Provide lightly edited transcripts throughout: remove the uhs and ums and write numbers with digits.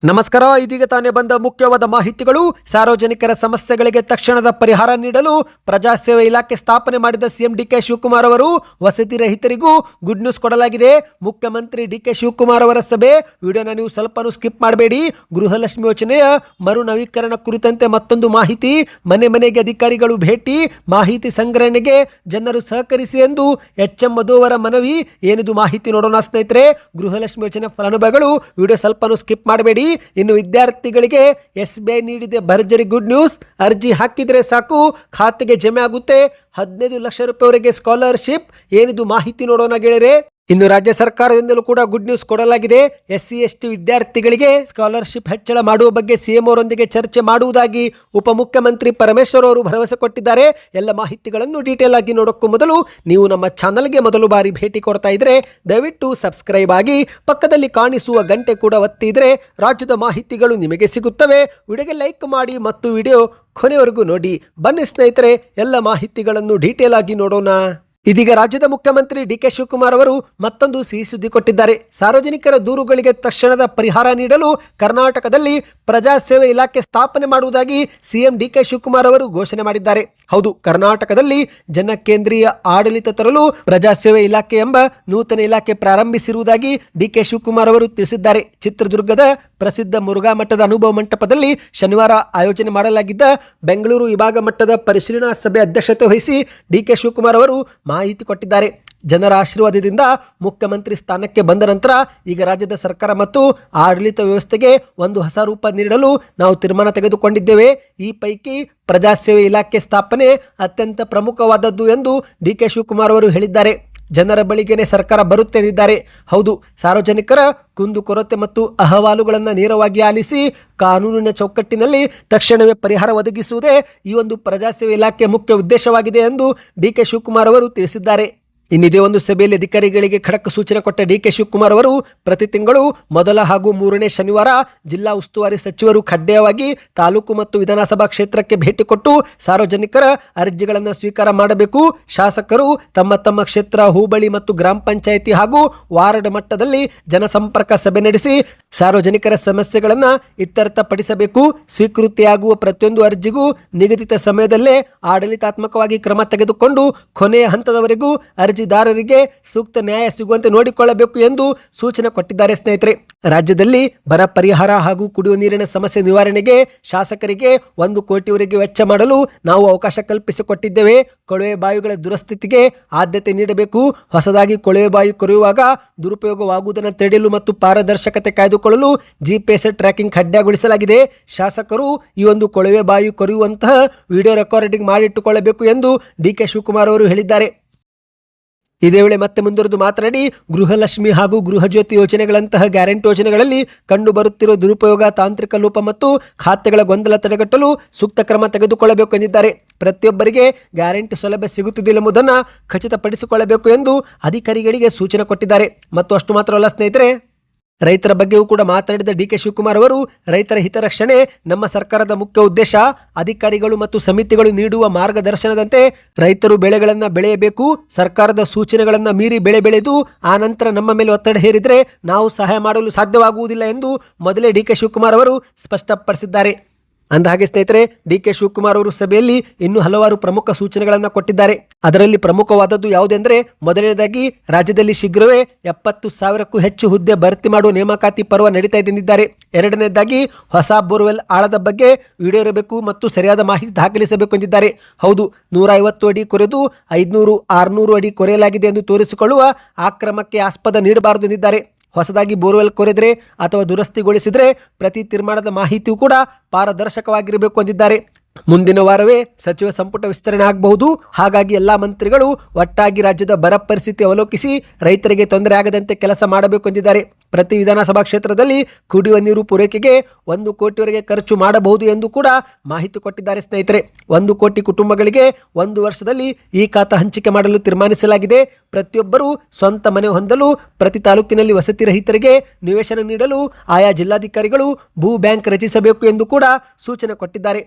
ನಮಸ್ಕಾರ. ಇದೀಗ ತಾನೇ ಬಂದ ಮುಖ್ಯವಾದ ಮಾಹಿತಿಗಳು. ಸಾರ್ವಜನಿಕರ ಸಮಸ್ಯೆಗಳಿಗೆ ತಕ್ಷಣದ ಪರಿಹಾರ ನೀಡಲು ಪ್ರಜಾಸೇವೆ ಇಲಾಖೆ ಸ್ಥಾಪನೆ ಮಾಡಿದ ಸಿಎಂ ಡಿಕೆ ಶಿವಕುಮಾರ್ ಅವರು ವಸತಿ ರಹಿತರಿಗೂ ಗುಡ್ ನ್ಯೂಸ್ ಕೊಡಲಾಗಿದೆ. ಮುಖ್ಯಮಂತ್ರಿ ಡಿಕೆ ಶಿವಕುಮಾರ್ ಅವರ ಸಭೆ ವಿಡಿಯೋನ ನೀವು ಸ್ವಲ್ಪನೂ ಸ್ಕಿಪ್ ಮಾಡಬೇಡಿ. ಗೃಹಲಕ್ಷ್ಮಿ ಯೋಜನೆಯ ಮರು ನವೀಕರಣ ಕುರಿತಂತೆ ಮತ್ತೊಂದು ಮಾಹಿತಿ. ಮನೆ ಮನೆಗೆ ಅಧಿಕಾರಿಗಳು ಭೇಟಿ, ಮಾಹಿತಿ ಸಂಗ್ರಹಣೆಗೆ ಜನರು ಸಹಕರಿಸಿ ಎಂದು ಎಚ್.ಎಂ. ಮಧು ಅವರ ಮನವಿ. ಏನಿದು ಮಾಹಿತಿ ನೋಡೋಣ ಸ್ನೇಹಿತರೆ. ಗೃಹಲಕ್ಷ್ಮಿ ಯೋಜನೆ ಫಲಾನುಭವಿಗಳು ವಿಡಿಯೋ ಸ್ವಲ್ಪನೂ ಸ್ಕಿಪ್ ಮಾಡಬೇಡಿ. ಇನ್ನು ವಿದ್ಯಾರ್ಥಿಗಳಿಗೆ SBI ನೀಡಿದೆ ಭರ್ಜರಿ ಗುಡ್ ನ್ಯೂಸ್. ಅರ್ಜಿ ಹಾಕಿದ್ರೆ ಸಾಕು, ಖಾತೆಗೆ ಜಮೆ ಆಗುತ್ತೆ 15 ಲಕ್ಷ ರೂಪಾಯಿವರೆಗೆ ಸ್ಕಾಲರ್ಶಿಪ್. ಏನಿದು ಮಾಹಿತಿ ನೋಡೋಣ ಗೆಳೆಯರೆ. ಇನ್ನು ರಾಜ್ಯ ಸರ್ಕಾರದಿಂದಲೂ ಕೂಡ ಗುಡ್ ನ್ಯೂಸ್ ಕೊಡಲಾಗಿದೆ. SC/ST ವಿದ್ಯಾರ್ಥಿಗಳಿಗೆ ಸ್ಕಾಲರ್ಶಿಪ್ ಹೆಚ್ಚಳ ಮಾಡುವ ಬಗ್ಗೆ ಸಿಎಂ ಅವರೊಂದಿಗೆ ಚರ್ಚೆ ಮಾಡುವುದಾಗಿ ಉಪಮುಖ್ಯಮಂತ್ರಿ ಪರಮೇಶ್ವರ್ ಅವರು ಭರವಸೆ ಕೊಟ್ಟಿದ್ದಾರೆ. ಎಲ್ಲ ಮಾಹಿತಿಗಳನ್ನು ಡೀಟೇಲ್ ಆಗಿ ನೋಡೋಕ್ಕೂ ಮೊದಲು ನೀವು ನಮ್ಮ ಚಾನಲ್ಗೆ ಮೊದಲು ಬಾರಿ ಭೇಟಿ ಕೊಡ್ತಾ ಇದ್ರೆ ದಯವಿಟ್ಟು ಸಬ್ಸ್ಕ್ರೈಬ್ ಆಗಿ, ಪಕ್ಕದಲ್ಲಿ ಕಾಣಿಸುವ ಗಂಟೆ ಕೂಡ ಒತ್ತಿದ್ರೆ ರಾಜ್ಯದ ಮಾಹಿತಿಗಳು ನಿಮಗೆ ಸಿಗುತ್ತವೆ. ವಿಡಿಯೋಗೆ ಲೈಕ್ ಮಾಡಿ ಮತ್ತು ವಿಡಿಯೋ ಕೊನೆವರೆಗೂ ನೋಡಿ. ಬನ್ನಿ ಸ್ನೇಹಿತರೆ, ಎಲ್ಲ ಮಾಹಿತಿಗಳನ್ನು ಡೀಟೇಲ್ ಆಗಿ ನೋಡೋಣ. ಇದೀಗ ರಾಜ್ಯದ ಮುಖ್ಯಮಂತ್ರಿ ಡಿಕೆ ಶಿವಕುಮಾರ್ ಅವರು ಮತ್ತೊಂದು ಸಿಹಿ ಸುದ್ದಿ ಕೊಟ್ಟಿದ್ದಾರೆ. ಸಾರ್ವಜನಿಕರ ದೂರುಗಳಿಗೆ ತಕ್ಷಣದ ಪರಿಹಾರ ನೀಡಲು ಕರ್ನಾಟಕದಲ್ಲಿ ಪ್ರಜಾಸೇವೆ ಇಲಾಖೆ ಸ್ಥಾಪನೆ ಮಾಡುವುದಾಗಿ ಸಿಎಂ ಡಿಕೆ ಶಿವಕುಮಾರ್ ಅವರು ಘೋಷಣೆ ಮಾಡಿದ್ದಾರೆ. ಹೌದು, ಕರ್ನಾಟಕದಲ್ಲಿ ಜನಕೇಂದ್ರೀಯ ಆಡಳಿತ ತರಲು ಪ್ರಜಾಸೇವೆ ಇಲಾಖೆ ಎಂಬ ನೂತನ ಇಲಾಖೆ ಪ್ರಾರಂಭಿಸಿರುವುದಾಗಿ ಡಿಕೆ ಶಿವಕುಮಾರ್ ಅವರು ತಿಳಿಸಿದ್ದಾರೆ. ಚಿತ್ರದುರ್ಗದ ಪ್ರಸಿದ್ಧ ಮುರುಘಾ ಮಠದ ಅನುಭವ ಮಂಟಪದಲ್ಲಿ ಶನಿವಾರ ಆಯೋಜನೆ ಮಾಡಲಾಗಿದ್ದ ಬೆಂಗಳೂರು ವಿಭಾಗ ಮಟ್ಟದ ಪರಿಶೀಲನಾ ಸಭೆ ಅಧ್ಯಕ್ಷತೆ ವಹಿಸಿ ಡಿಕೆ ಶಿವಕುಮಾರ್ ಅವರು ಮಾಹಿತಿ ಕೊಟ್ಟಿದ್ದಾರೆ. ಜನರ ಆಶೀರ್ವಾದದಿಂದ ಮುಖ್ಯಮಂತ್ರಿ ಸ್ಥಾನಕ್ಕೆ ಬಂದ ನಂತರ ಈಗ ರಾಜ್ಯದ ಸರ್ಕಾರ ಮತ್ತು ಆಡಳಿತ ವ್ಯವಸ್ಥೆಗೆ ಒಂದು ಹೊಸ ರೂಪ ನೀಡಲು ನಾವು ತೀರ್ಮಾನ ತೆಗೆದುಕೊಂಡಿದ್ದೇವೆ. ಈ ಪೈಕಿ ಪ್ರಜಾಸೇವೆ ಇಲಾಖೆ ಸ್ಥಾಪನೆ ಅತ್ಯಂತ ಪ್ರಮುಖವಾದದ್ದು ಎಂದು ಡಿಕೆ ಶಿವಕುಮಾರ್ ಅವರು ಹೇಳಿದ್ದಾರೆ. ಜನರ ಬಳಿಗೇನೆ ಸರ್ಕಾರ ಬರುತ್ತೆ ಎಂದಿದ್ದಾರೆ. ಹೌದು, ಸಾರ್ವಜನಿಕರ ಕುಂದುಕೊರತೆ ಮತ್ತು ಅಹವಾಲುಗಳನ್ನು ನೇರವಾಗಿ ಆಲಿಸಿ ಕಾನೂನಿನ ಚೌಕಟ್ಟಿನಲ್ಲಿ ತಕ್ಷಣವೇ ಪರಿಹಾರ ಒದಗಿಸುವುದೇ ಈ ಒಂದು ಪ್ರಜಾಸೇವೆ ಇಲಾಖೆ ಮುಖ್ಯ ಉದ್ದೇಶವಾಗಿದೆ ಎಂದು ಡಿಕೆ ಶಿವಕುಮಾರ್ ಅವರು ತಿಳಿಸಿದ್ದಾರೆ. ಇನ್ನಿದೇ ಒಂದು ಸಭೆಯಲ್ಲಿ ಅಧಿಕಾರಿಗಳಿಗೆ ಖಡಕ್ ಸೂಚನೆ ಕೊಟ್ಟ ಡಿಕೆ ಶಿವಕುಮಾರ್ ಅವರು ಪ್ರತಿ ತಿಂಗಳು ಮೊದಲ ಹಾಗೂ 3ನೇ ಶನಿವಾರ ಜಿಲ್ಲಾ ಉಸ್ತುವಾರಿ ಸಚಿವರು ಕಡ್ಡಾಯವಾಗಿ ತಾಲೂಕು ಮತ್ತು ವಿಧಾನಸಭಾ ಕ್ಷೇತ್ರಕ್ಕೆ ಭೇಟಿ ಕೊಟ್ಟು ಸಾರ್ವಜನಿಕರ ಅರ್ಜಿಗಳನ್ನು ಸ್ವೀಕಾರ ಮಾಡಬೇಕು. ಶಾಸಕರು ತಮ್ಮ ತಮ್ಮ ಕ್ಷೇತ್ರ, ಹೋಬಳಿ ಮತ್ತು ಗ್ರಾಮ ಪಂಚಾಯಿತಿ ಹಾಗೂ ವಾರ್ಡ್ ಮಟ್ಟದಲ್ಲಿ ಜನಸಂಪರ್ಕ ಸಭೆ ನಡೆಸಿ ಸಾರ್ವಜನಿಕರ ಸಮಸ್ಯೆಗಳನ್ನು ಇತ್ಯರ್ಥಪಡಿಸಬೇಕು. ಸ್ವೀಕೃತಿಯಾಗುವ ಪ್ರತಿಯೊಂದು ಅರ್ಜಿಗೂ ನಿಗದಿತ ಸಮಯದಲ್ಲೇ ಆಡಳಿತಾತ್ಮಕವಾಗಿ ಕ್ರಮ ತೆಗೆದುಕೊಂಡು ಕೊನೆಯ ಹಂತದವರೆಗೂ ಅರ್ಜಿದಾರರಿಗೆ ಸೂಕ್ತ ನ್ಯಾಯ ಸಿಗುವಂತೆ ನೋಡಿಕೊಳ್ಳಬೇಕು ಎಂದು ಸೂಚನೆ ಕೊಟ್ಟಿದ್ದಾರೆ. ಸ್ನೇಹಿತರೆ, ರಾಜ್ಯದಲ್ಲಿ ಬರ ಪರಿಹಾರ ಹಾಗೂ ಕುಡಿಯುವ ನೀರಿನ ಸಮಸ್ಯೆ ನಿವಾರಣೆಗೆ ಶಾಸಕರಿಗೆ 1 ಕೋಟಿವರೆಗೆ ವೆಚ್ಚ ಮಾಡಲು ನಾವು ಅವಕಾಶ ಕಲ್ಪಿಸಿಕೊಟ್ಟಿದ್ದೇವೆ. ಕೊಳವೆ ಬಾವಿಗಳ ದುರಸ್ಥಿತಿಗೆ ಆದ್ಯತೆ ನೀಡಬೇಕು. ಹೊಸದಾಗಿ ಕೊಳವೆ ಬಾವಿ ಕೊರೆಯುವಾಗ ದುರುಪಯೋಗವಾಗುವುದನ್ನು ತಡೆಯಲು ಮತ್ತು ಪಾರದರ್ಶಕತೆ ಕಾಯ್ದುಕೊಳ್ಳಲು GPS ಟ್ರ್ಯಾಕಿಂಗ್ ಕಡ್ಡಾಯಗೊಳಿಸಲಾಗಿದೆ. ಶಾಸಕರು ಈ ಒಂದು ಕೊಳವೆ ಬಾವಿ ಕೊರೆಯುವಂತಹ ವಿಡಿಯೋ ರೆಕಾರ್ಡಿಂಗ್ ಮಾಡಿಟ್ಟುಕೊಳ್ಳಬೇಕು ಎಂದು ಡಿಕೆ ಶಿವಕುಮಾರ್ ಅವರು ಹೇಳಿದ್ದಾರೆ. ಇದೇ ವೇಳೆ ಮತ್ತೆ ಮುಂದುವರೆದು ಮಾತನಾಡಿ, ಗೃಹಲಕ್ಷ್ಮಿ ಹಾಗೂ ಗೃಹಜ್ಯೋತಿ ಯೋಜನೆಗಳಂತಹ ಗ್ಯಾರಂಟಿ ಯೋಜನೆಗಳಲ್ಲಿ ಕಂಡು ಬರುತ್ತಿರುವ ದುರುಪಯೋಗ, ತಾಂತ್ರಿಕ ಲೋಪ ಮತ್ತು ಖಾತೆಗಳ ಗೊಂದಲ ತಡೆಗಟ್ಟಲು ಸೂಕ್ತ ಕ್ರಮ ತೆಗೆದುಕೊಳ್ಳಬೇಕು ಎಂದಿದ್ದಾರೆ. ಪ್ರತಿಯೊಬ್ಬರಿಗೆ ಗ್ಯಾರಂಟಿ ಸೌಲಭ್ಯ ಸಿಗುತ್ತಿದ್ದಿಲ್ಲ ಎಂಬುದನ್ನು ಖಚಿತಪಡಿಸಿಕೊಳ್ಳಬೇಕು ಎಂದು ಅಧಿಕಾರಿಗಳಿಗೆ ಸೂಚನೆ ಕೊಟ್ಟಿದ್ದಾರೆ. ಮತ್ತು ಅಷ್ಟು ಮಾತ್ರವಲ್ಲ ಸ್ನೇಹಿತರೆ, ರೈತರ ಬಗ್ಗೆಯೂ ಕೂಡ ಮಾತನಾಡಿದ ಡಿಕೆ ಶಿವಕುಮಾರ್ ಅವರು, ರೈತರ ಹಿತರಕ್ಷಣೆ ನಮ್ಮ ಸರ್ಕಾರದ ಮುಖ್ಯ ಉದ್ದೇಶ. ಅಧಿಕಾರಿಗಳು ಮತ್ತು ಸಮಿತಿಗಳು ನೀಡುವ ಮಾರ್ಗದರ್ಶನದಂತೆ ರೈತರು ಬೆಳೆಗಳನ್ನು ಬೆಳೆಯಬೇಕು. ಸರ್ಕಾರದ ಸೂಚನೆಗಳನ್ನು ಮೀರಿ ಬೆಳೆ ಬೆಳೆದು ಆ ನಂತರ ನಮ್ಮ ಮೇಲೆ ಒತ್ತಡ ಹೇರಿದರೆ ನಾವು ಸಹಾಯ ಮಾಡಲು ಸಾಧ್ಯವಾಗುವುದಿಲ್ಲ ಎಂದು ಮೊದಲೇ ಡಿಕೆ ಶಿವಕುಮಾರ್ ಅವರು ಸ್ಪಷ್ಟಪಡಿಸಿದ್ದಾರೆ. ಅಂದಹಾಗೆ ಸ್ನೇಹಿತರೆ, ಡಿಕೆ ಶಿವಕುಮಾರ್ ಅವರು ಸಭೆಯಲ್ಲಿ ಇನ್ನೂ ಹಲವಾರು ಪ್ರಮುಖ ಸೂಚನೆಗಳನ್ನು ಕೊಟ್ಟಿದ್ದಾರೆ. ಅದರಲ್ಲಿ ಪ್ರಮುಖವಾದದ್ದು ಯಾವುದೆಂದರೆ, ಮೊದಲನೇದಾಗಿ ರಾಜ್ಯದಲ್ಲಿ ಶೀಘ್ರವೇ 70,000ಕ್ಕೂ ಹೆಚ್ಚು ಹುದ್ದೆ ಭರ್ತಿ ಮಾಡುವ ನೇಮಕಾತಿ ಪರ್ವ ನಡೀತಾ ಇದೆ ಎಂದಿದ್ದಾರೆ. ಎರಡನೇದಾಗಿ ಹೊಸ ಬೋರ್ವೆಲ್ ಆಳದ ಬಗ್ಗೆ ವಿಡಿಯೋ ಇರಬೇಕು ಮತ್ತು ಸರಿಯಾದ ಮಾಹಿತಿ ದಾಖಲಿಸಬೇಕು ಎಂದಿದ್ದಾರೆ. ಹೌದು, 150 ಅಡಿ ಕೊರೆದು 500-600 ಅಡಿ ಕೊರೆಯಲಾಗಿದೆ ಎಂದು ತೋರಿಸಿಕೊಳ್ಳುವ ಆ ಕ್ರಮಕ್ಕೆ ಆಸ್ಪದ ನೀಡಬಾರದು ಎಂದಿದ್ದಾರೆ. ಹೊಸದಾಗಿ ಬೋರ್ವೆಲ್ ಕೊರೆದರೆ ಅಥವಾ ದುರಸ್ತಿಗೊಳಿಸಿದರೆ ಪ್ರತಿ ತೀರ್ಮಾನದ ಮಾಹಿತಿಯೂ ಕೂಡ ಪಾರದರ್ಶಕವಾಗಿರಬೇಕು ಎಂದಿದ್ದಾರೆ. ಮುಂದಿನ ವಾರವೇ ಸಚಿವ ಸಂಪುಟ ವಿಸ್ತರಣೆ ಆಗಬಹುದು. ಹಾಗಾಗಿ ಎಲ್ಲಾ ಮಂತ್ರಿಗಳು ಒಟ್ಟಾಗಿ ರಾಜ್ಯದ ಬರ ಪರಿಸ್ಥಿತಿ ಅವಲೋಕಿಸಿ ರೈತರಿಗೆ ತೊಂದರೆ ಆಗದಂತೆ ಕೆಲಸ ಮಾಡಬೇಕು ಎಂದಿದ್ದಾರೆ. ಪ್ರತಿ ವಿಧಾನಸಭಾ ಕ್ಷೇತ್ರದಲ್ಲಿ ಕುಡಿಯುವ ನೀರು ಪೂರೈಕೆಗೆ 1 ಕೋಟಿವರೆಗೆ ಖರ್ಚು ಮಾಡಬಹುದು ಎಂದು ಕೂಡ ಮಾಹಿತಿ ಕೊಟ್ಟಿದ್ದಾರೆ. ಸ್ನೇಹಿತರೆ, 1 ಕೋಟಿ ಕುಟುಂಬಗಳಿಗೆ 1 ವರ್ಷದಲ್ಲಿ ಈ ಖಾತಾ ಹಂಚಿಕೆ ಮಾಡಲು ತೀರ್ಮಾನಿಸಲಾಗಿದೆ. ಪ್ರತಿಯೊಬ್ಬರೂ ಸ್ವಂತ ಮನೆ ಹೊಂದಲು ಪ್ರತಿ ತಾಲೂಕಿನಲ್ಲಿ ವಸತಿ ರಹಿತರಿಗೆ ನಿವೇಶನ ನೀಡಲು ಆಯಾ ಜಿಲ್ಲಾಧಿಕಾರಿಗಳು ಭೂ ಬ್ಯಾಂಕ್ ರಚಿಸಬೇಕು ಎಂದು ಕೂಡ ಸೂಚನೆ ಕೊಟ್ಟಿದ್ದಾರೆ.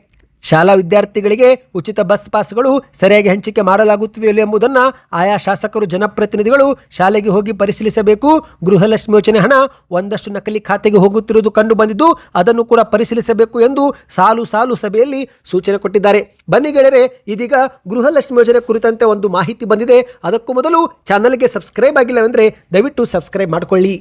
ಶಾಲಾ ವಿದ್ಯಾರ್ಥಿಗಳಿಗೆ ಉಚಿತ ಬಸ್ ಪಾಸ್ಗಳು ಸರಿಯಾಗಿ ಹಂಚಿಕೆ ಮಾಡಲಾಗುತ್ತಿದೆಯೋ ಎಂಬುದನ್ನು ಆಯಾ ಶಾಸಕರು ಜನಪ್ರತಿನಿಧಿಗಳು ಶಾಲೆಗೆ ಹೋಗಿ ಪರಿಶೀಲಿಸಬೇಕು. ಗೃಹಲಕ್ಷ್ಮಿ ಯೋಜನೆ ಹಣ ಒಂದಷ್ಟು ನಕಲಿ ಖಾತೆಗೆ ಹೋಗುತ್ತಿರುವುದು ಕಂಡು ಬಂದಿದ್ದು ಅದನ್ನು ಕೂಡ ಪರಿಶೀಲಿಸಬೇಕು ಎಂದು ಸಾಲು ಸಭೆಯಲ್ಲಿ ಸೂಚನೆ ಕೊಟ್ಟಿದ್ದಾರೆ. ಬನ್ನಿ ಗೆಳೆಯರೆ, ಇದೀಗ ಗೃಹಲಕ್ಷ್ಮಿ ಯೋಜನೆ ಕುರಿತಂತೆ ಒಂದು ಮಾಹಿತಿ ಬಂದಿದೆ. ಅದಕ್ಕೂ ಮೊದಲು ಚಾನಲ್ಗೆ ಸಬ್ಸ್ಕ್ರೈಬ್ ಆಗಿಲ್ಲವೆಂದರೆ ದಯವಿಟ್ಟು ಸಬ್ಸ್ಕ್ರೈಬ್ ಮಾಡಿಕೊಳ್ಳಿ.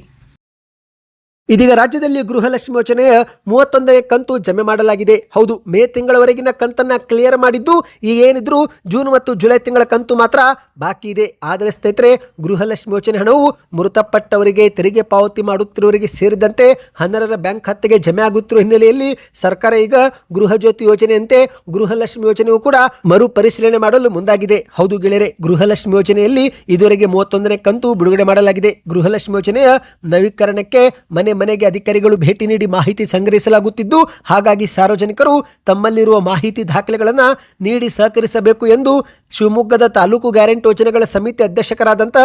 ಇದೀಗ ರಾಜ್ಯದಲ್ಲಿ ಗೃಹಲಕ್ಷ್ಮಿ ಯೋಜನೆಯ 31ನೇ ಕಂತು ಜಮೆ ಮಾಡಲಾಗಿದೆ. ಹೌದು, ಮೇ ತಿಂಗಳವರೆಗಿನ ಕಂತನ್ನ ಕ್ಲಿಯರ್ ಮಾಡಿದ್ದು ಈಗ ಏನಿದ್ರು ಜೂನ್ ಮತ್ತು ಜುಲೈ ತಿಂಗಳ ಕಂತು ಮಾತ್ರ ಬಾಕಿ ಇದೆ. ಆದರೆ ಸ್ನೇಹಿತರೆ, ಗೃಹಲಕ್ಷ್ಮಿ ಯೋಜನೆ ಹಣವು ಮೃತಪಟ್ಟವರಿಗೆ, ತೆರಿಗೆ ಪಾವತಿ ಮಾಡುತ್ತಿರುವವರಿಗೆ ಸೇರಿದಂತೆ ಅನರ್ಹರ ಬ್ಯಾಂಕ್ ಖಾತೆಗೆ ಜಮೆ ಆಗುತ್ತಿರುವ ಹಿನ್ನೆಲೆಯಲ್ಲಿ ಸರ್ಕಾರ ಈಗ ಗೃಹ ಜ್ಯೋತಿ ಯೋಜನೆಯಂತೆ ಗೃಹಲಕ್ಷ್ಮಿ ಯೋಜನೆಯು ಕೂಡ ಮರು ಪರಿಶೀಲನೆ ಮಾಡಲು ಮುಂದಾಗಿದೆ. ಹೌದು ಗೆಳೆಯರೆ, ಗೃಹಲಕ್ಷ್ಮಿ ಯೋಜನೆಯಲ್ಲಿ ಇದುವರೆಗೆ 31ನೇ ಕಂತು ಬಿಡುಗಡೆ ಮಾಡಲಾಗಿದೆ. ಗೃಹಲಕ್ಷ್ಮಿ ಯೋಜನೆಯ ನವೀಕರಣಕ್ಕೆ ಮನೆಗೆ ಅಧಿಕಾರಿಗಳು ಭೇಟಿ ನೀಡಿ ಮಾಹಿತಿ ಸಂಗ್ರಹಿಸಲಾಗುತ್ತಿದ್ದು, ಹಾಗಾಗಿ ಸಾರ್ವಜನಿಕರು ತಮ್ಮಲ್ಲಿರುವ ಮಾಹಿತಿ ದಾಖಲೆಗಳನ್ನು ನೀಡಿ ಸಹಕರಿಸಬೇಕು ಎಂದು ಶಿವಮೊಗ್ಗದ ತಾಲೂಕು ಗ್ಯಾರಂಟಿ ಯೋಜನೆಗಳ ಸಮಿತಿ ಅಧ್ಯಕ್ಷರಾದಂಥ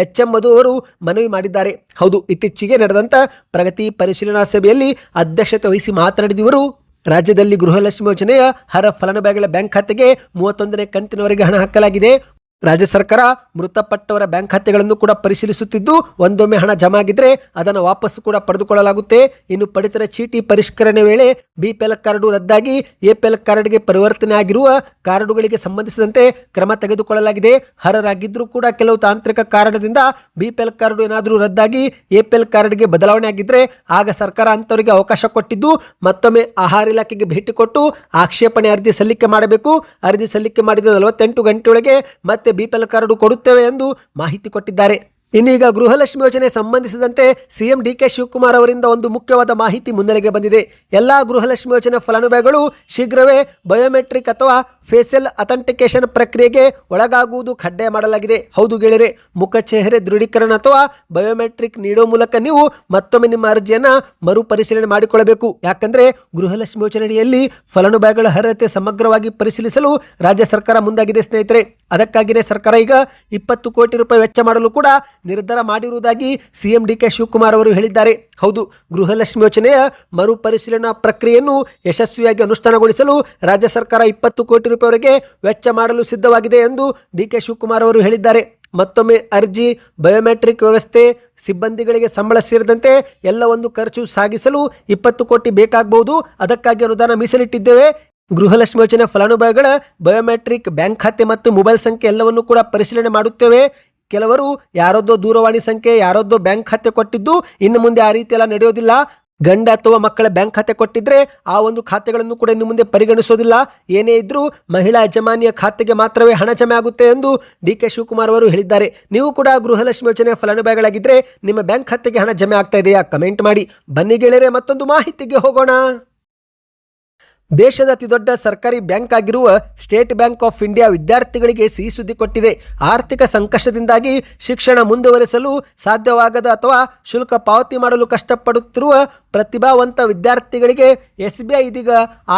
HM ಮಧು ಅವರು ಮನವಿ ಮಾಡಿದ್ದಾರೆ. ಹೌದು, ಇತ್ತೀಚೆಗೆ ನಡೆದಂಥ ಪ್ರಗತಿ ಪರಿಶೀಲನಾ ಸಭೆಯಲ್ಲಿ ಅಧ್ಯಕ್ಷತೆ ವಹಿಸಿ ಮಾತನಾಡಿದ ಇವರು, ರಾಜ್ಯದಲ್ಲಿ ಗೃಹಲಕ್ಷ್ಮಿ ಯೋಜನೆಯ ಅರ್ಹ ಫಲಾನುಭವಿಗಳ ಬ್ಯಾಂಕ್ ಖಾತೆಗೆ 31ನೇ ಕಂತಿನವರೆಗೆ ಹಣ ಹಾಕಲಾಗಿದೆ. ರಾಜ್ಯ ಸರ್ಕಾರ ಮೃತಪಟ್ಟವರ ಬ್ಯಾಂಕ್ ಖಾತೆಗಳನ್ನು ಕೂಡ ಪರಿಶೀಲಿಸುತ್ತಿದ್ದು, ಒಂದೊಮ್ಮೆ ಹಣ ಜಮಾ ಆಗಿದ್ರೆ ಅದನ್ನು ವಾಪಸ್ಸು ಕೂಡ ಪಡೆದುಕೊಳ್ಳಲಾಗುತ್ತೆ. ಇನ್ನು ಪಡಿತರ ಚೀಟಿ ಪರಿಷ್ಕರಣೆ ವೇಳೆ BPL ಕಾರ್ಡು ರದ್ದಾಗಿ APL ಕಾರ್ಡ್ಗೆ ಪರಿವರ್ತನೆ ಆಗಿರುವ ಕಾರ್ಡುಗಳಿಗೆ ಸಂಬಂಧಿಸಿದಂತೆ ಕ್ರಮ ತೆಗೆದುಕೊಳ್ಳಲಾಗಿದೆ. ಅರ್ಹರಾಗಿದ್ದರೂ ಕೂಡ ಕೆಲವು ತಾಂತ್ರಿಕ ಕಾರಣದಿಂದ BPL ಕಾರ್ಡು ಏನಾದರೂ ರದ್ದಾಗಿ APL ಕಾರ್ಡ್ಗೆ ಬದಲಾವಣೆ ಆಗಿದ್ರೆ ಆಗ ಸರ್ಕಾರ ಅಂತವರಿಗೆ ಅವಕಾಶ ಕೊಟ್ಟಿದ್ದು, ಮತ್ತೊಮ್ಮೆ ಆಹಾರ ಇಲಾಖೆಗೆ ಭೇಟಿ ಕೊಟ್ಟು ಆಕ್ಷೇಪಣೆ ಅರ್ಜಿ ಸಲ್ಲಿಕೆ ಮಾಡಬೇಕು. ಅರ್ಜಿ ಸಲ್ಲಿಕೆ ಮಾಡಿದ 48 ಗಂಟೆಯೊಳಗೆ ಮತ್ತೆ BPL ಕಾರ್ಡು ಕೊಡುತ್ತೇವೆ ಎಂದು ಮಾಹಿತಿ ಕೊಟ್ಟಿದ್ದಾರೆ. ಇನ್ನೀಗ ಗೃಹಲಕ್ಷ್ಮಿ ಯೋಜನೆ ಸಂಬಂಧಿಸಿದಂತೆ CM DK ಶಿವಕುಮಾರ್ ಅವರಿಂದ ಒಂದು ಮುಖ್ಯವಾದ ಮಾಹಿತಿ ಮುನ್ನೆಲೆಗೆ ಬಂದಿದೆ. ಎಲ್ಲಾ ಗೃಹಲಕ್ಷ್ಮಿ ಯೋಜನೆ ಫಲಾನುಭವಿಗಳು ಶೀಘ್ರವೇ ಬಯೋಮೆಟ್ರಿಕ್ ಅಥವಾ ಫೇಸಿಯಲ್ ಅಥೆಂಟಿಕೇಶನ್ ಪ್ರಕ್ರಿಯೆಗೆ ಒಳಗಾಗುವುದು ಕಡ್ಡಾಯ ಮಾಡಲಾಗಿದೆ. ಹೌದು ಗೆಳೆಯರೆ, ಮುಖ ಚೆಹರೆ ದೃಢೀಕರಣ ಅಥವಾ ಬಯೋಮೆಟ್ರಿಕ್ ನೀಡುವ ಮೂಲಕ ನೀವು ಮತ್ತೊಮ್ಮೆ ನಿಮ್ಮ ಅರ್ಜಿಯನ್ನ ಮರುಪರಿಶೀಲನೆ ಮಾಡಿಕೊಳ್ಳಬೇಕು. ಯಾಕಂದ್ರೆ ಗೃಹಲಕ್ಷ್ಮಿ ಯೋಜನೆಯಲ್ಲಿ ಫಲಾನುಭವಿಗಳ ಅರ್ಹತೆ ಸಮಗ್ರವಾಗಿ ಪರಿಶೀಲಿಸಲು ರಾಜ್ಯ ಸರ್ಕಾರ ಮುಂದಾಗಿದೆ ಸ್ನೇಹಿತರೆ. ಅದಕ್ಕಾಗಿಯೇ ಸರ್ಕಾರ ಈಗ 20 ಕೋಟಿ ರೂಪಾಯಿ ವೆಚ್ಚ ಮಾಡಲು ಕೂಡ ನಿರ್ಧಾರ ಮಾಡಿರುವುದಾಗಿ CM DK ಶಿವಕುಮಾರ್ ಅವರು ಹೇಳಿದ್ದಾರೆ. ಹೌದು, ಗೃಹಲಕ್ಷ್ಮಿ ಯೋಜನೆಯ ಮರುಪರಿಶೀಲನಾ ಪ್ರಕ್ರಿಯೆಯನ್ನು ಯಶಸ್ವಿಯಾಗಿ ಅನುಷ್ಠಾನಗೊಳಿಸಲು ರಾಜ್ಯ ಸರ್ಕಾರ 20 ಕೋಟಿ ರೂಪಾಯಿವರೆಗೆ ವೆಚ್ಚ ಮಾಡಲು ಸಿದ್ಧವಾಗಿದೆ ಎಂದು DK ಶಿವಕುಮಾರ್ ಅವರು ಹೇಳಿದ್ದಾರೆ. ಮತ್ತೊಮ್ಮೆ ಅರ್ಜಿ, ಬಯೋಮೆಟ್ರಿಕ್ ವ್ಯವಸ್ಥೆ, ಸಿಬ್ಬಂದಿಗಳಿಗೆ ಸಂಬಳ ಸೇರಿದಂತೆ ಎಲ್ಲ ಒಂದು ಖರ್ಚು ಸಾಗಿಸಲು 20 ಕೋಟಿ ಬೇಕಾಗಬಹುದು. ಅದಕ್ಕಾಗಿ ಅನುದಾನ ಮೀಸಲಿಟ್ಟಿದ್ದೇವೆ. ಗೃಹಲಕ್ಷ್ಮಿ ಯೋಜನೆ ಫಲಾನುಭವಿಗಳ ಬಯೋಮೆಟ್ರಿಕ್, ಬ್ಯಾಂಕ್ ಖಾತೆ ಮತ್ತು ಮೊಬೈಲ್ ಸಂಖ್ಯೆ ಎಲ್ಲವನ್ನು ಕೂಡ ಪರಿಶೀಲನೆ ಮಾಡುತ್ತೇವೆ. ಕೆಲವರು ಯಾರದ್ದೋ ದೂರವಾಣಿ ಸಂಖ್ಯೆ, ಯಾರದ್ದೋ ಬ್ಯಾಂಕ್ ಖಾತೆ ಕೊಟ್ಟಿದ್ದು, ಇನ್ನು ಮುಂದೆ ಆ ರೀತಿ ಎಲ್ಲ ನಡೆಯೋದಿಲ್ಲ. ಗಂಡ ಅಥವಾ ಮಕ್ಕಳ ಬ್ಯಾಂಕ್ ಖಾತೆ ಕೊಟ್ಟಿದ್ರೆ ಆ ಒಂದು ಖಾತೆಗಳನ್ನು ಕೂಡ ಇನ್ನು ಮುಂದೆ ಪರಿಗಣಿಸೋದಿಲ್ಲ. ಏನೇ ಇದ್ರೂ ಮಹಿಳಾ ಯಜಮಾನಿಯ ಖಾತೆಗೆ ಮಾತ್ರವೇ ಹಣ ಜಮೆ ಆಗುತ್ತೆ ಎಂದು DK ಶಿವಕುಮಾರ್ ಅವರು ಹೇಳಿದ್ದಾರೆ. ನೀವು ಕೂಡ ಗೃಹಲಕ್ಷ್ಮಿ ಯೋಜನೆ ಫಲಾನುಭವಿಗಳಾಗಿದ್ದರೆ ನಿಮ್ಮ ಬ್ಯಾಂಕ್ ಖಾತೆಗೆ ಹಣ ಜಮೆ ಆಗ್ತಾ ಇದೆಯಾ? ಕಮೆಂಟ್ ಮಾಡಿ. ಬನ್ನಿ ಗೆಳೆಯರೆ, ಮತ್ತೊಂದು ಮಾಹಿತಿಗೆ ಹೋಗೋಣ. ದೇಶದ ಅತಿದೊಡ್ಡ ಸರ್ಕಾರಿ ಬ್ಯಾಂಕ್ ಆಗಿರುವ ಸ್ಟೇಟ್ ಬ್ಯಾಂಕ್ ಆಫ್ ಇಂಡಿಯಾ ವಿದ್ಯಾರ್ಥಿಗಳಿಗೆ ಸಿಹಿ ಸುದ್ದಿ ಕೊಟ್ಟಿದೆ. ಆರ್ಥಿಕ ಸಂಕಷ್ಟದಿಂದಾಗಿ ಶಿಕ್ಷಣ ಮುಂದುವರಿಸಲು ಸಾಧ್ಯವಾಗದ ಅಥವಾ ಶುಲ್ಕ ಪಾವತಿ ಮಾಡಲು ಕಷ್ಟಪಡುತ್ತಿರುವ ಪ್ರತಿಭಾವಂತ ವಿದ್ಯಾರ್ಥಿಗಳಿಗೆ SBI ಇದೀಗ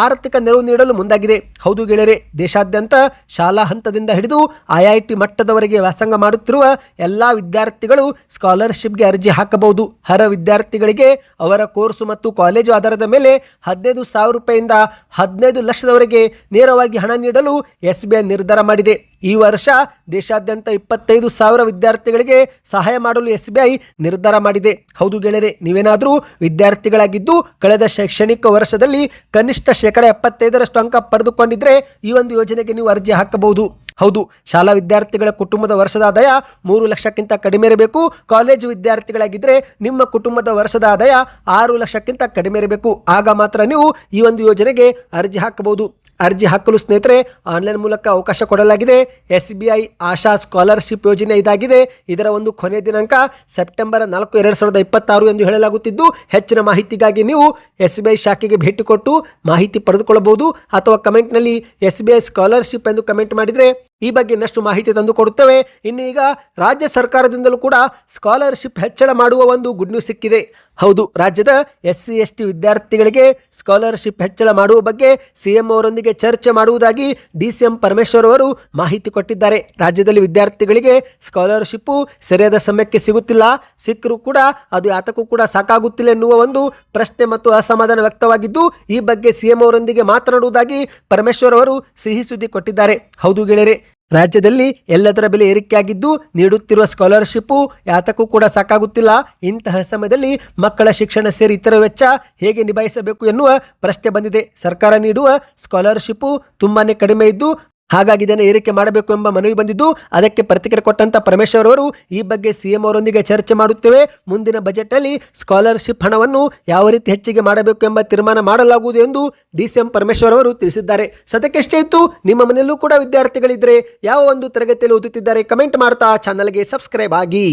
ಆರ್ಥಿಕ ನೆರವು ನೀಡಲು ಮುಂದಾಗಿದೆ. ಹೌದು ಗೆಳೆಯರೆ, ದೇಶಾದ್ಯಂತ ಶಾಲಾ ಹಂತದಿಂದ ಹಿಡಿದು IIT ಮಟ್ಟದವರೆಗೆ ವ್ಯಾಸಂಗ ಮಾಡುತ್ತಿರುವ ಎಲ್ಲ ವಿದ್ಯಾರ್ಥಿಗಳು ಸ್ಕಾಲರ್ಶಿಪ್ಗೆ ಅರ್ಜಿ ಹಾಕಬಹುದು. ಅರ್ಹ ವಿದ್ಯಾರ್ಥಿಗಳಿಗೆ ಅವರ ಕೋರ್ಸು ಮತ್ತು ಕಾಲೇಜು ಆಧಾರದ ಮೇಲೆ 15,000 ರೂಪಾಯಿಯಿಂದ 15 ಲಕ್ಷದವರೆಗೆ ನೇರವಾಗಿ ಹಣ ನೀಡಲು SBI ನಿರ್ಧಾರ ಮಾಡಿದೆ. ಈ ವರ್ಷ ದೇಶಾದ್ಯಂತ 25,000 ವಿದ್ಯಾರ್ಥಿಗಳಿಗೆ ಸಹಾಯ ಮಾಡಲು SBI ನಿರ್ಧಾರ ಮಾಡಿದೆ. ಹೌದು ಗೆಳೆಯರೆ, ನೀವೇನಾದರೂ ವಿದ್ಯಾರ್ಥಿಗಳಾಗಿದ್ದು ಕಳೆದ ಶೈಕ್ಷಣಿಕ ವರ್ಷದಲ್ಲಿ ಕನಿಷ್ಠ 75% ಅಂಕ ಪಡೆದುಕೊಂಡಿದ್ರೆ ಈ ಒಂದು ಯೋಜನೆಗೆ ನೀವು ಅರ್ಜಿ ಹಾಕಬಹುದು. ಹೌದು, ಶಾಲಾ ವಿದ್ಯಾರ್ಥಿಗಳ ಕುಟುಂಬದ ವರ್ಷದ ಆದಾಯ 3 ಲಕ್ಷಕ್ಕಿಂತ ಕಡಿಮೆ ಇರಬೇಕು. ಕಾಲೇಜು ವಿದ್ಯಾರ್ಥಿಗಳಾಗಿದ್ದರೆ ನಿಮ್ಮ ಕುಟುಂಬದ ವರ್ಷದ ಆದಾಯ 6 ಲಕ್ಷಕ್ಕಿಂತ ಕಡಿಮೆ ಇರಬೇಕು. ಆಗ ಮಾತ್ರ ನೀವು ಈ ಒಂದು ಯೋಜನೆಗೆ ಅರ್ಜಿ ಹಾಕಬಹುದು. ಅರ್ಜಿ ಹಾಕಲು ಸ್ನೇಹಿತರೆ ಆನ್ಲೈನ್ ಮೂಲಕ ಅವಕಾಶ ಕೊಡಲಾಗಿದೆ. SBI ಆಶಾ ಸ್ಕಾಲರ್ಶಿಪ್ ಯೋಜನೆ ಇದಾಗಿದೆ. ಇದರ ಒಂದು ಕೊನೆ ದಿನಾಂಕ ಸೆಪ್ಟೆಂಬರ್ 4, 2026 ಎಂದು ಹೇಳಲಾಗುತ್ತಿದ್ದು, ಹೆಚ್ಚಿನ ಮಾಹಿತಿಗಾಗಿ ನೀವು SBI ಶಾಖೆಗೆ ಭೇಟಿ ಕೊಟ್ಟು ಮಾಹಿತಿ ಪಡೆದುಕೊಳ್ಳಬಹುದು. ಅಥವಾ ಕಮೆಂಟ್ನಲ್ಲಿ SBI ಸ್ಕಾಲರ್ಶಿಪ್ ಎಂದು ಕಮೆಂಟ್ ಮಾಡಿದರೆ ಈ ಬಗ್ಗೆ ಇನ್ನಷ್ಟು ಮಾಹಿತಿ ತಂದು ಕೊಡುತ್ತೇವೆ. ಇನ್ನು ಈಗ ರಾಜ್ಯ ಸರ್ಕಾರದಿಂದಲೂ ಕೂಡ ಸ್ಕಾಲರ್ಶಿಪ್ ಹೆಚ್ಚಳ ಮಾಡುವ ಒಂದು ಗುಡ್ ನ್ಯೂಸ್ ಸಿಕ್ಕಿದೆ. ಹೌದು, ರಾಜ್ಯದ SC ST ವಿದ್ಯಾರ್ಥಿಗಳಿಗೆ ಸ್ಕಾಲರ್ಶಿಪ್ ಹೆಚ್ಚಳ ಮಾಡುವ ಬಗ್ಗೆ ಸಿಎಂ ಅವರೊಂದಿಗೆ ಚರ್ಚೆ ಮಾಡುವುದಾಗಿ DCM ಪರಮೇಶ್ವರ್ ಅವರು ಮಾಹಿತಿ ಕೊಟ್ಟಿದ್ದಾರೆ. ರಾಜ್ಯದಲ್ಲಿ ವಿದ್ಯಾರ್ಥಿಗಳಿಗೆ ಸ್ಕಾಲರ್ಶಿಪ್ ಸರಿಯಾದ ಸಮಯಕ್ಕೆ ಸಿಗುತ್ತಿಲ್ಲ, ಸಿಕ್ಕರೂ ಕೂಡ ಅದು ಯಾತಕ್ಕೂ ಕೂಡ ಸಾಕಾಗುತ್ತಿಲ್ಲ ಎನ್ನುವ ಒಂದು ಪ್ರಶ್ನೆ ಮತ್ತು ಅಸಮಾಧಾನ ವ್ಯಕ್ತವಾಗಿದ್ದು, ಈ ಬಗ್ಗೆ ಸಿಎಂ ಅವರೊಂದಿಗೆ ಮಾತನಾಡುವುದಾಗಿ ಪರಮೇಶ್ವರ್ ಅವರು ಸಿಹಿ ಸುದ್ದಿ ಕೊಟ್ಟಿದ್ದಾರೆ. ಹೌದು ಗೆಳೆಯರೆ, ರಾಜ್ಯದಲ್ಲಿ ಎಲ್ಲದರ ಬೆಲೆ ಏರಿಕೆಯಾಗಿದ್ದು ನೀಡುತ್ತಿರುವ ಸ್ಕಾಲರ್ಶಿಪ್ ಯಾತಕ್ಕೂ ಕೂಡ ಸಾಕಾಗುತ್ತಿಲ್ಲ. ಇಂತಹ ಸಮಯದಲ್ಲಿ ಮಕ್ಕಳ ಶಿಕ್ಷಣ ಸೇರಿ ಇತರ ವೆಚ್ಚ ಹೇಗೆ ನಿಭಾಯಿಸಬೇಕು ಎನ್ನುವ ಪ್ರಶ್ನೆ ಬಂದಿದೆ. ಸರ್ಕಾರ ನೀಡುವ ಸ್ಕಾಲರ್ಶಿಪ್ ತುಂಬಾನೇ ಕಡಿಮೆ ಇದ್ದು ಹಾಗಾಗಿ ಇದನ್ನು ಏರಿಕೆ ಮಾಡಬೇಕು ಎಂಬ ಮನವಿ ಬಂದಿದ್ದು, ಅದಕ್ಕೆ ಪ್ರತಿಕ್ರಿಯೆ ಕೊಟ್ಟಂತ ಪರಮೇಶ್ವರ್ ಅವರು ಈ ಬಗ್ಗೆ ಸಿಎಂ ಅವರೊಂದಿಗೆ ಚರ್ಚೆ ಮಾಡುತ್ತೇವೆ. ಮುಂದಿನ ಬಜೆಟ್ ಅಲ್ಲಿ ಸ್ಕಾಲರ್ಶಿಪ್ ಹಣವನ್ನು ಯಾವ ರೀತಿ ಹೆಚ್ಚಿಗೆ ಮಾಡಬೇಕು ಎಂಬ ತೀರ್ಮಾನ ಮಾಡಲಾಗುವುದು ಎಂದು DCM ಪರಮೇಶ್ವರ್ ಅವರು ತಿಳಿಸಿದ್ದಾರೆ. ಸದ್ಯಕ್ಕೆ ಎಷ್ಟೇ ಇತ್ತು, ನಿಮ್ಮ ಮನೆಯಲ್ಲೂ ಕೂಡ ವಿದ್ಯಾರ್ಥಿಗಳಿದ್ರೆ ಯಾವ ಒಂದು ತರಗತಿಯಲ್ಲಿ ಓದುತ್ತಿದ್ದಾರೆ ಕಮೆಂಟ್ ಮಾಡ್ತಾ ಚಾನಲ್ಗೆ ಸಬ್ಸ್ಕ್ರೈಬ್ ಆಗಿ.